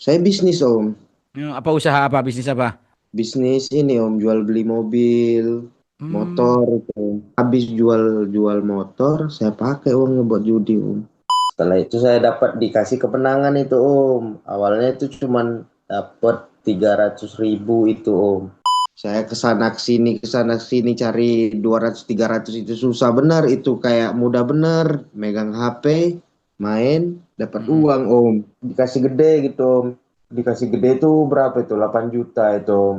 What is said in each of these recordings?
Saya bisnis om. Apa usaha apa bisnis apa? Bisnis ini om, jual beli mobil, Hmm, motor itu. Habis jual motor, saya pakai uangnya buat judi om. Setelah itu saya dapat dikasih kemenangan itu om. Awalnya itu cuman dapat 300.000 itu om. Saya kesana sini cari 200 300 itu susah benar, itu kayak mudah benar megang HP, main, dapat mm-mm. uang om. Dikasih gede gitu om. Dikasih gede itu berapa itu? 8 juta itu om.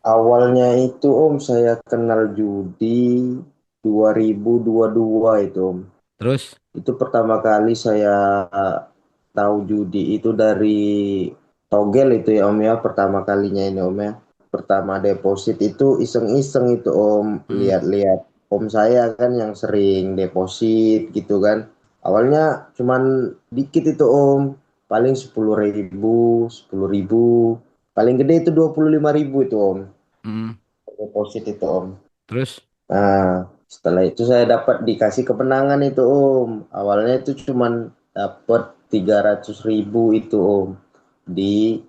Awalnya itu om saya kenal judi 2022 itu om. Terus, Itu pertama kali saya tahu judi itu dari togel itu ya om ya, pertama kalinya ini om ya. Pertama deposit itu iseng-iseng itu om, mm, lihat-lihat om saya kan yang sering deposit gitu kan. Awalnya cuman dikit itu om, paling 10.000, 10.000. Paling gede itu 25.000 itu om, mm, deposit itu om. terus, Nah, setelah itu saya dapat dikasih kemenangan itu Om. Awalnya itu cuman dapat 300.000 itu Om. Di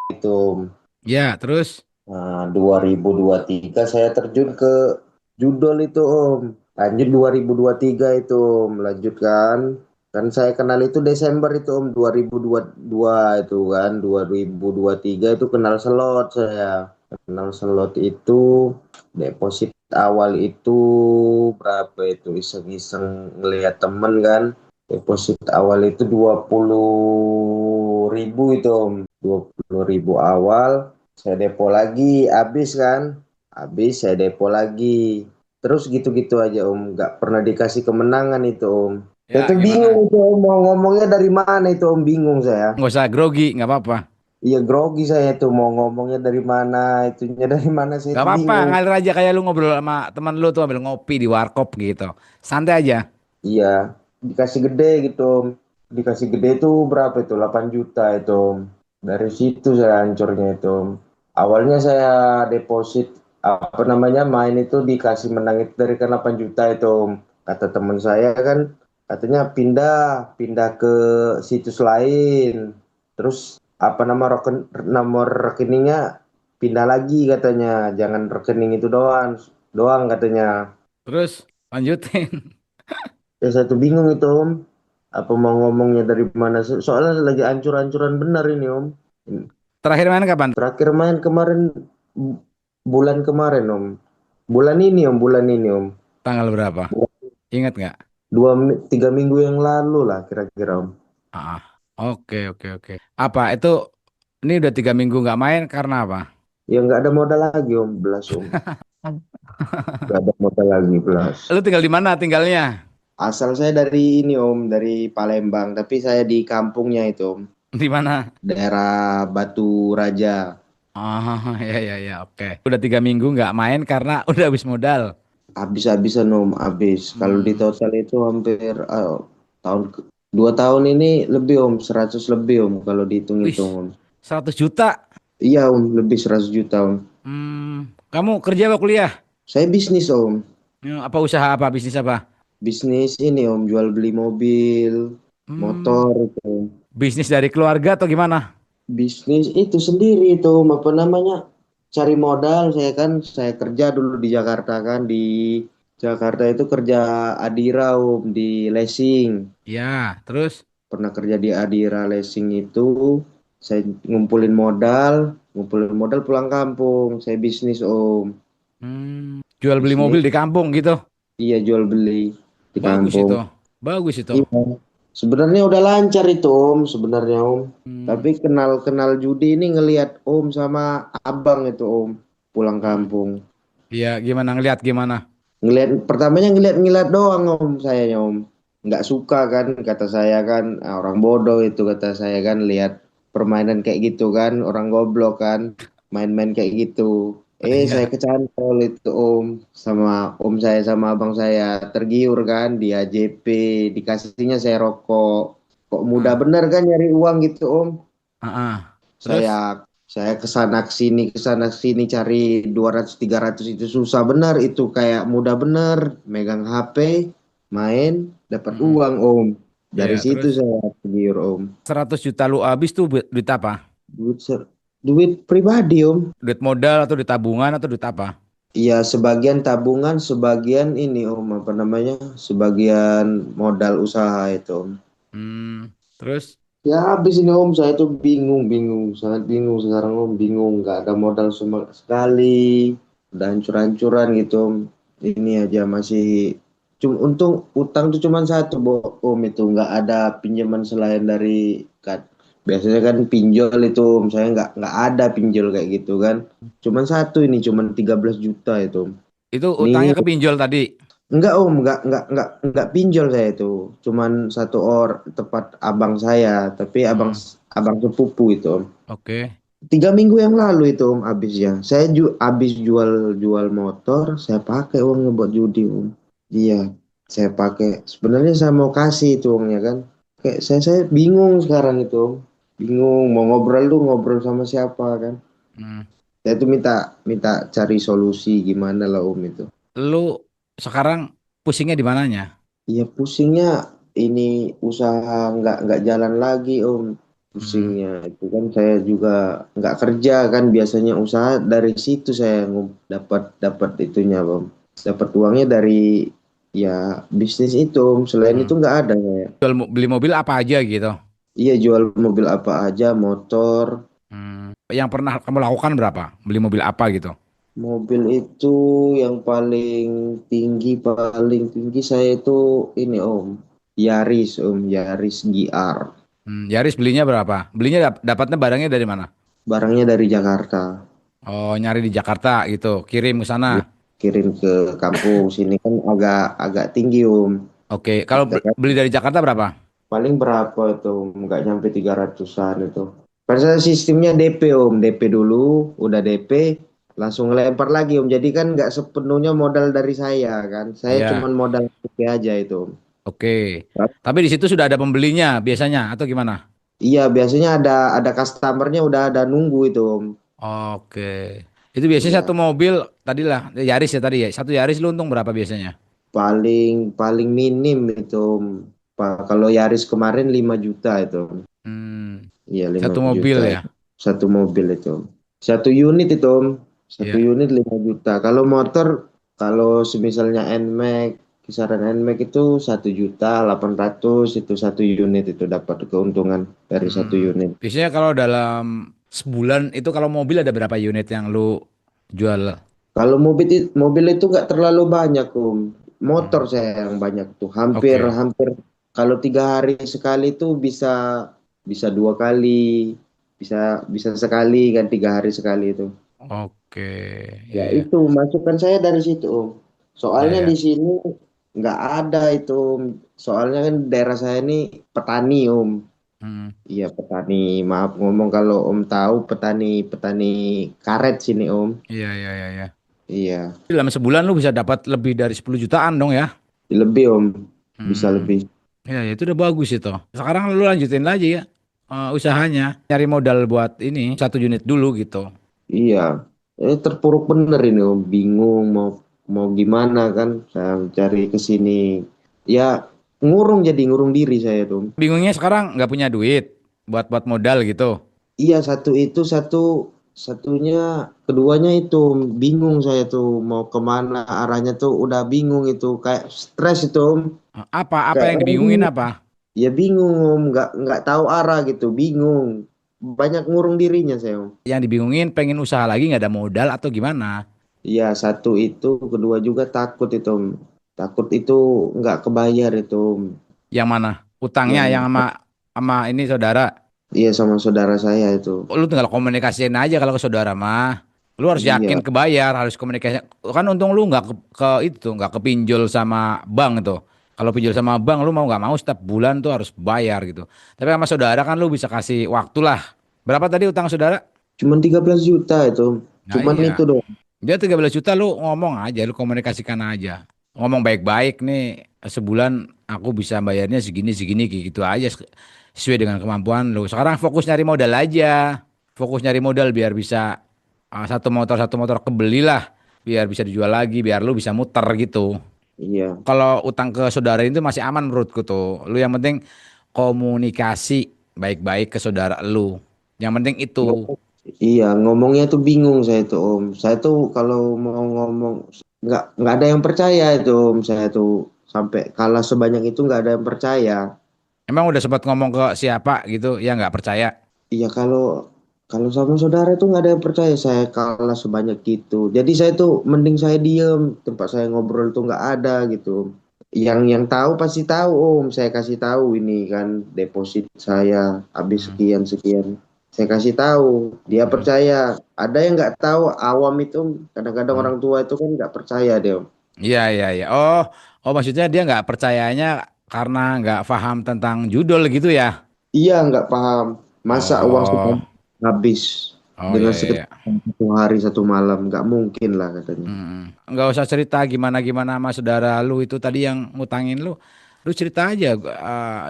itu Om. ya, terus, Nah, 2023 saya terjun ke judol itu Om. Lanjut 2023 itu Om. Lanjutkan. Kan saya kenal itu Desember itu Om. 2022 itu kan. 2023 itu kenal slot saya. Kenal slot itu deposit awal itu berapa itu, iseng-iseng ngelihat temen kan, deposit awal itu 20.000 itu om, 20.000 awal. Saya depo lagi habis kan, habis saya depo lagi, terus gitu-gitu aja om, nggak pernah dikasih kemenangan itu om. Saya ya tuh bingung gimana? itu om, mau ngomongnya dari mana itu om, bingung saya. Nggak usah grogi, nggak apa-apa. Iya grogi saya tuh mau ngomongnya dari mana, itunya dari mana, saya Nggak tuh apa-apa, bingung. ngalir aja kayak lu ngobrol sama teman lu tuh ambil ngopi di warkop gitu. Santai aja. Iya, dikasih gede gitu, Om. Dikasih gede itu berapa itu? 8 juta itu, Om. Dari situ saya hancurnya itu, Om. Awalnya saya deposit apa namanya main itu dikasih menang itu dari kan 8 juta itu, Om. Kata teman saya kan katanya pindah, pindah ke situs lain. Terus apa nomor rekeningnya pindah lagi katanya, jangan rekening itu doang, doang katanya. Terus, lanjutin. Ya saya tuh bingung itu Om. Apa mau ngomongnya dari mana? Soalnya lagi ancur-ancuran benar ini Om. Terakhir main kapan? Terakhir main kemarin bulan kemarin Om. Bulan ini Om, bulan ini Om. Tanggal berapa? Ingat nggak? 3 minggu yang lalu lah kira-kira Om. Ah, oke, oke, oke. Apa itu? Ini udah 3 minggu nggak main karena apa? Ya nggak ada modal lagi Om, belas Om. Nggak ada modal lagi belas. Lu tinggal di mana tinggalnya? Asal saya dari ini Om, dari Palembang. Tapi saya di kampungnya itu Om. Di mana? Daerah Batu Raja. Oh, ya, ya, ya, oke. Udah 3 minggu nggak main karena udah habis modal. Habis-habisan om, habis. Kalau di Hmm, total itu hampir tahun 2 tahun ini lebih om, 100 lebih om kalau wih, dihitung-hitung om. 100 juta. Iya om, lebih 100 juta om. Kamu kerja apa kuliah? Saya bisnis om, Apa usaha apa? Bisnis apa? bisnis ini om, jual beli mobil, Hmm, motor itu. bisnis dari keluarga atau gimana? Bisnis itu sendiri itu om, apa namanya? Cari modal, saya kan saya kerja dulu di Jakarta kan, di Jakarta itu kerja Adira om, di leasing. Ya, terus? Pernah kerja di Adira Leasing itu, saya ngumpulin modal pulang kampung, saya bisnis om, Jual beli mobil bisnis, di kampung gitu. iya jual beli di Bagus kampung. itu. Bagus itu. Iya, sebenarnya udah lancar itu om, sebenarnya om. Hmm, Tapi kenal-kenal judi ini ngelihat om sama abang itu om, pulang hmm. kampung. Iya, gimana ngeliat gimana? Ngelihat pertamanya ngelihat-ngelihat doang om, saya om. Nggak suka kan, kata saya kan, "Ah, orang bodoh itu," kata saya kan, lihat permainan kayak gitu kan, orang goblok kan, main-main kayak gitu. Saya Iya. kecantol itu om, sama om saya sama abang saya tergiur kan, di AJP, dikasihnya saya rokok. Kok mudah Ah, bener kan nyari uang gitu om. ah, ah. Saya Terus? Saya kesana sini cari 200 300 itu susah benar, itu kayak mudah benar megang HP, main, dapat Mm-mm. uang Om. Dari Ya, situ terus saya tergiur Om. 100 juta lu habis tuh duit apa? Duit, duit pribadi Om. Duit modal atau duit tabungan atau duit apa? Iya, sebagian tabungan, sebagian ini Om, apa namanya? Sebagian modal usaha itu Om. Terus Ya habis ini Om, saya tuh bingung, sangat bingung sekarang Om, bingung, nggak ada modal sama sekali, udah hancur-hancuran gitu Om. Ini aja masih, cuma untung utang tuh cuma satu Om, itu nggak ada pinjaman selain dari kan. Biasanya kan pinjol itu Om, saya nggak ada pinjol kayak gitu kan. Cuman satu ini, cuman 13 juta itu Om. itu Ini utangnya ke pinjol tadi. enggak Om, enggak pinjol saya itu. Cuman satu tepat abang saya, tapi Hmm, abang sepupu itu Om. oke. 3 minggu yang lalu itu Om habisnya. Saya habis jual motor, saya pakai uangnya buat judi Om. Iya, saya pakai. Sebenarnya saya mau kasih itu uangnya kan. Kayak saya bingung sekarang itu Om. Bingung mau ngobrol sama siapa kan. Hmm. Saya tuh minta minta cari solusi gimana lah Om itu. Lu sekarang pusingnya di mananya? Iya pusingnya ini usaha nggak jalan lagi Om. Hmm. Pusingnya itu kan saya juga nggak kerja kan, biasanya usaha dari situ saya dapat dapat itunya Om. Dapat uangnya dari ya bisnis itu Om. Selain itu Hmm. nggak ada saya. Beli mobil apa aja gitu. Iya jual mobil apa aja, motor. Yang pernah kamu lakukan berapa? Beli mobil apa gitu? Mobil itu yang paling tinggi saya itu ini Om. Yaris Om, Yaris GR. Yaris belinya berapa? Belinya dapatnya barangnya dari mana? Barangnya dari Jakarta. Oh, nyari di Jakarta gitu, kirim ke sana. Dia kirim ke kampung sini kan agak agak tinggi Oke, kalau kita kan beli dari Jakarta berapa? paling berapa itu nggak nyampe 300-an itu. Kan saya sistemnya DP DP dulu, udah DP langsung lempar lagi jadi kan nggak sepenuhnya modal dari saya kan, saya Iya, cuman modal DP aja itu oke. Tapi di situ sudah ada pembelinya biasanya atau gimana? Iya biasanya ada customernya udah ada nunggu itu Oke. Itu biasanya satu Iya mobil tadi lah Yaris ya tadi ya. Satu Yaris lu untung berapa biasanya? paling paling minim itu kalau Yaris kemarin 5 juta itu. Hmm, Iya 5 satu mobil juta ya. itu. Satu mobil itu. Satu unit itu Om. Satu Iya. unit 5 juta. Kalau motor, kalau semisalnya NMAX, kisaran NMAX itu 1,8 juta, itu satu unit itu dapat keuntungan dari satu unit. Biasanya kalau dalam sebulan itu kalau mobil ada berapa unit yang lu jual? Kalau mobil itu nggak terlalu banyak Om. Motor Hmm, saya yang banyak tuh. Hampir oke. hampir kalau 3 hari sekali itu bisa bisa 2 kali, bisa bisa sekali kan 3 hari sekali itu. Oke. Ya Ya ya. itu masukan saya dari situ Om. Ya Soalnya di ya. sini nggak ada itu Om. Soalnya kan daerah saya ini petani Om. Hmm, Iya petani. Maaf ngomong kalau Om tahu petani petani karet sini Om. iya iya iya iya. Iya Dalam sebulan lu bisa dapat lebih dari 10 jutaan dong ya. lebih Om. Bisa Hmm. lebih. Ya, ya itu udah bagus itu. Sekarang lu lanjutin lagi ya usahanya. Nyari modal buat ini satu unit dulu gitu. Iya. Terpuruk bener ini Om. Bingung mau mau gimana kan. Saya cari ke sini. Ya ngurung diri saya tuh. Bingungnya sekarang nggak punya duit buat modal gitu. Iya satu itu satunya keduanya itu bingung saya tuh mau kemana arahnya tuh udah bingung itu kayak stres itu Om. Apa Kayak yang orang dibingungin bingung. apa? Ya bingung Om nggak tahu arah gitu bingung banyak ngurung dirinya saya Om. Yang dibingungin pengen usaha lagi nggak ada modal atau gimana? Iya satu itu kedua juga takut itu Om. Takut itu nggak kebayar itu Om. Yang mana? Utangnya Yang yang sama sama ini saudara. iya sama saudara saya itu. Lu tinggal komunikasiin aja kalau ke saudara mah. Lu harus yakin Iya kebayar, harus komunikasi. Kan untung lu nggak ke itu, nggak kepinjol sama bank itu. Kalau pinjol sama bank, lu mau nggak mau setiap bulan tuh harus bayar gitu. Tapi sama saudara kan lu bisa kasih waktu lah. Berapa tadi utang saudara? cuman 13 juta itu Om. Nah Cuman iya. itu dong. Dia 13 juta lu ngomong aja, lu komunikasikan aja. Ngomong baik-baik nih, sebulan aku bisa bayarnya segini segini kayak gitu aja sesuai dengan kemampuan lu. Sekarang fokus nyari modal aja. fokus nyari modal biar bisa satu motor kebelilah, biar bisa dijual lagi, biar lu bisa muter gitu. Iya. Kalau utang ke saudara itu masih aman menurutku tuh. Lu yang penting komunikasi baik-baik ke saudara lu. Yang penting itu. Iya, ngomongnya tuh bingung saya tuh Om. Saya tuh kalau mau ngomong nggak ada yang percaya itu Om. Saya tuh sampai kalah sebanyak itu nggak ada yang percaya. Emang udah sempat ngomong ke siapa gitu ya nggak percaya? Iya kalau kalau sama saudara tuh nggak ada yang percaya saya kalah sebanyak itu. Jadi saya tuh mending saya diem, tempat saya ngobrol tuh nggak ada gitu. Yang tahu pasti tahu Om. Saya kasih tahu ini kan deposit saya habis Hmm. sekian sekian. Saya kasih tahu, dia Hmm. percaya. Ada yang nggak tahu, awam itu kadang-kadang Hmm. orang tua itu kan nggak percaya dia Om. Iya, iya, iya. Oh, oh maksudnya dia nggak percayanya karena nggak paham tentang judul gitu ya? Iya nggak paham. Masa uang Oh, sebanyak habis oh dengan iya, iya, sekitar iya. 1 hari 1 malam, nggak mungkin lah katanya. Nggak usah cerita gimana-gimana sama saudara lu itu tadi yang ngutangin lu. Lu cerita aja,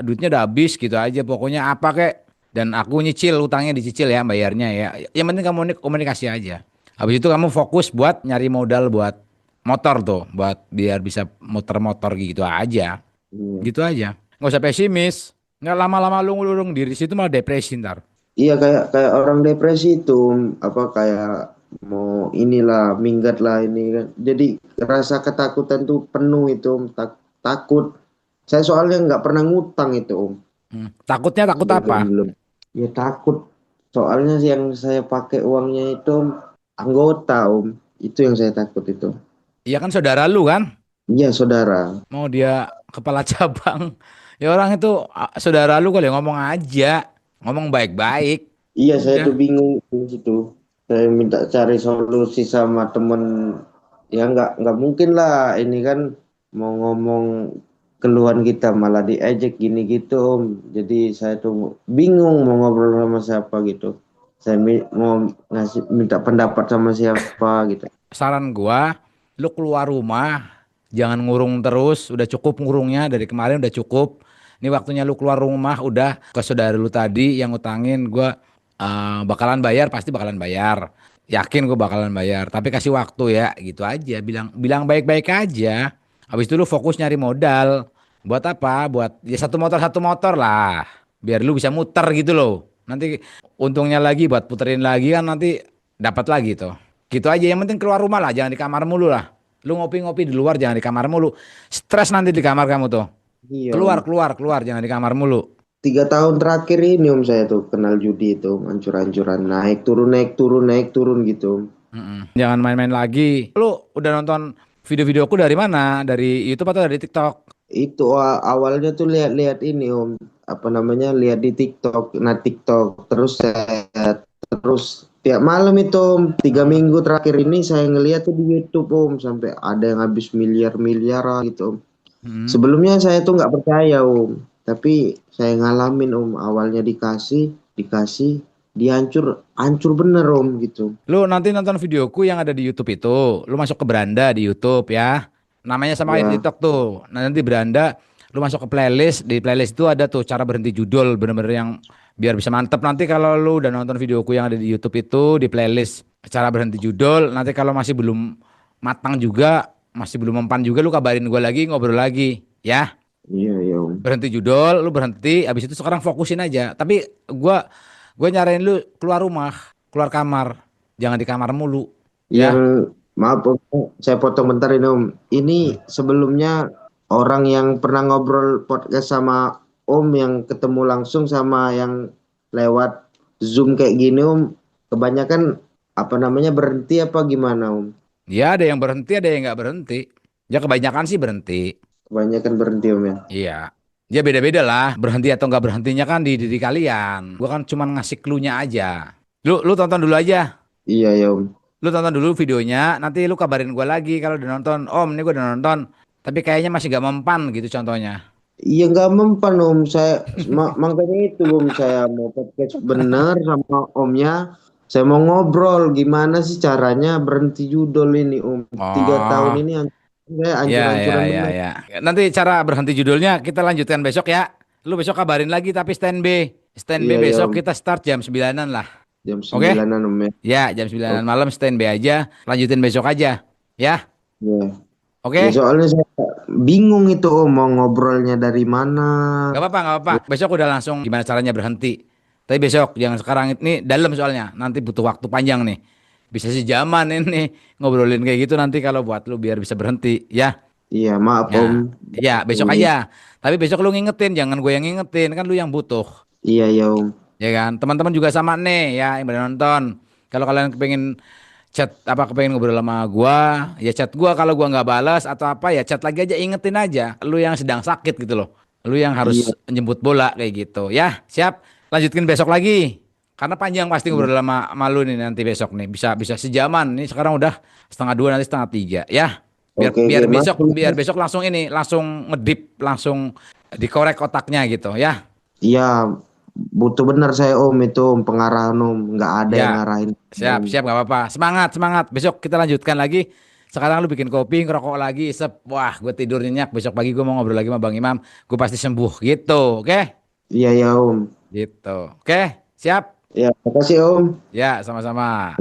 duitnya udah habis gitu aja. Pokoknya apa kek. Dan aku nyicil, utangnya dicicil ya, bayarnya ya. Yang penting kamu komunikasi aja. Habis itu kamu fokus buat nyari modal buat motor tuh, buat biar bisa muter motor gitu aja. Iya. Gitu aja. Nggak usah pesimis. Nggak lama-lama lu ngulung diri situ malah depresi ntar. Iya kayak kayak orang depresi itu apa kayak mau inilah minggat lah ini kan. Jadi rasa ketakutan tuh penuh itu Om. Takut. Saya soalnya nggak pernah ngutang itu Om. Takutnya takut apa? Belum. Ya takut. Soalnya yang saya pakai uangnya itu anggota Om. Itu yang saya takut itu. Iya kan saudara lu kan? Iya saudara. Mau dia kepala cabang. Ya orang itu saudara lu kali ngomong aja. Ngomong baik-baik. Iya saya Udah. tuh bingung di situ. Saya minta cari solusi sama temen. Ya nggak mungkin lah ini kan mau ngomong keluhan kita malah diejek gini gitu Om. Jadi saya tuh bingung mau ngobrol sama siapa gitu. Saya mau ngasih minta pendapat sama siapa gitu. Saran gua, lu keluar rumah. Jangan ngurung terus. Udah cukup ngurungnya. Dari kemarin udah cukup. Ini waktunya lu keluar rumah. Udah ke saudara lu tadi yang ngutangin. Gua bakalan bayar. Pasti bakalan bayar. Yakin gua bakalan bayar. Tapi kasih waktu ya. Gitu aja. Bilang bilang baik-baik aja. Habis itu lu fokus nyari modal. Buat apa? Buat ya satu motor lah. Biar lu bisa muter gitu loh. Nanti untungnya lagi buat puterin lagi kan nanti dapat lagi tuh. Gitu aja yang penting keluar rumah lah, jangan di kamar mulu lah. Lu ngopi-ngopi di luar jangan di kamar mulu. Stres nanti di kamar kamu tuh. Iya Om. Keluar, keluar, keluar jangan di kamar mulu. 3 tahun terakhir ini Om saya tuh kenal judi itu hancur-hancuran naik turun naik turun naik turun gitu. Jangan main-main lagi. Lu udah nonton video-videoku dari mana? Dari YouTube atau dari TikTok? Itu awalnya tuh lihat-lihat ini Om, apa namanya lihat di TikTok, nah TikTok terus saya terus tiap malam itu Om, 3 minggu terakhir ini saya ngeliat tuh di YouTube Om sampai ada yang habis miliar-miliar gitu Om. Mm. Sebelumnya saya tuh nggak percaya Om, tapi saya ngalamin Om awalnya dikasih dikasih dihancur hancur bener Om gitu. Lu nanti nonton videoku yang ada di YouTube itu. Lu masuk ke beranda di YouTube ya. Namanya sama kayak di Ya TikTok tuh. Nah, nanti beranda, lu masuk ke playlist. Di playlist itu ada tuh cara berhenti judul. Bener-bener yang biar bisa mantep. Nanti kalau lu udah nonton videoku yang ada di YouTube itu, di playlist cara berhenti judul. Nanti kalau masih belum matang juga, masih belum mempan juga, lu kabarin gue lagi, ngobrol lagi. Ya, iya iya Om. berhenti judul, lu berhenti. Habis itu sekarang fokusin aja. Tapi gue nyaranin lu keluar rumah, keluar kamar. Jangan di kamar mulu. Yang Ya. maaf Om, saya potong bentar ini Om. Ini Hmm. sebelumnya orang yang pernah ngobrol podcast sama Om yang ketemu langsung sama yang lewat Zoom kayak gini Om, kebanyakan apa namanya berhenti apa gimana Om? Ya ada yang berhenti, ada yang nggak berhenti. Ya kebanyakan sih berhenti. Kebanyakan berhenti Om ya. Iya. Ya beda-beda lah. Berhenti atau nggak berhentinya kan di diri kalian. Gua kan cuma ngasih clue-nya aja. Lu tonton dulu aja. Iya ya Om. Lu tonton dulu videonya. Nanti lu kabarin gua lagi kalau udah nonton. Om, ini gua udah nonton. Tapi kayaknya masih gak mempan gitu contohnya. Iya nggak mempan Om. Saya makanya itu Om saya mau podcast bener sama Omnya. Saya mau ngobrol gimana sih caranya berhenti judul ini Om. 3 tahun Oh, ini saya ya, ya, ancur-ancuran ya, bener. ya. Nanti cara berhenti judulnya kita lanjutkan besok ya. Lu besok kabarin lagi tapi stand by. Stand by Iya ya besok Om. kita start jam 9-an lah. jam Oke? 9-an Om ya. Ya, jam 9 Oke. malam standby aja. Lanjutin besok aja. Ya, Ya. Ya oke? soalnya saya bingung itu Om mau ngobrolnya dari mana. Gak apa-apa, gak apa-apa. Besok udah langsung gimana caranya berhenti. Tapi besok, jangan sekarang. Ini dalam soalnya. Nanti butuh waktu panjang nih. Bisa sejaman ini ngobrolin kayak gitu nanti kalau buat lu biar bisa berhenti. Ya, Iya, maaf Om. ya, ya besok aja. Tapi besok lu ngingetin, jangan gue yang ngingetin. Kan lu yang butuh. Iya ya Om. Ya kan? Teman-teman juga sama nih ya yang pada nonton. Kalau kalian pengen chat apa kepengen ngobrol sama gua, ya chat gua kalau gua nggak balas atau apa ya chat lagi aja ingetin aja. Lu yang sedang sakit gitu loh. Lu yang harus Iya. menjemput bola kayak gitu. Ya, siap. Lanjutin besok lagi. Karena panjang pasti Iya. ngobrol sama lu nih nanti besok nih. Bisa bisa sejaman. Ini sekarang udah setengah dua nanti setengah tiga. Ya. Biar Oke, oke, biar Mas. besok biar besok langsung ini langsung ngedip langsung dikorek otaknya gitu ya. Iya, butuh benar saya Om itu Om pengarahan Om, nggak ada yang Ya, ngarahin siap, Om. siap, nggak apa-apa. Semangat, semangat. Besok kita lanjutkan lagi. Sekarang lu bikin kopi, ngerokok lagi, sep. Wah, gue tidur nyenyak. Besok pagi gue mau ngobrol lagi sama Bang Imam. Gue pasti sembuh, gitu. Oke? Iya ya Om. Gitu. Oke, siap? Ya, makasih Om. Ya, sama-sama.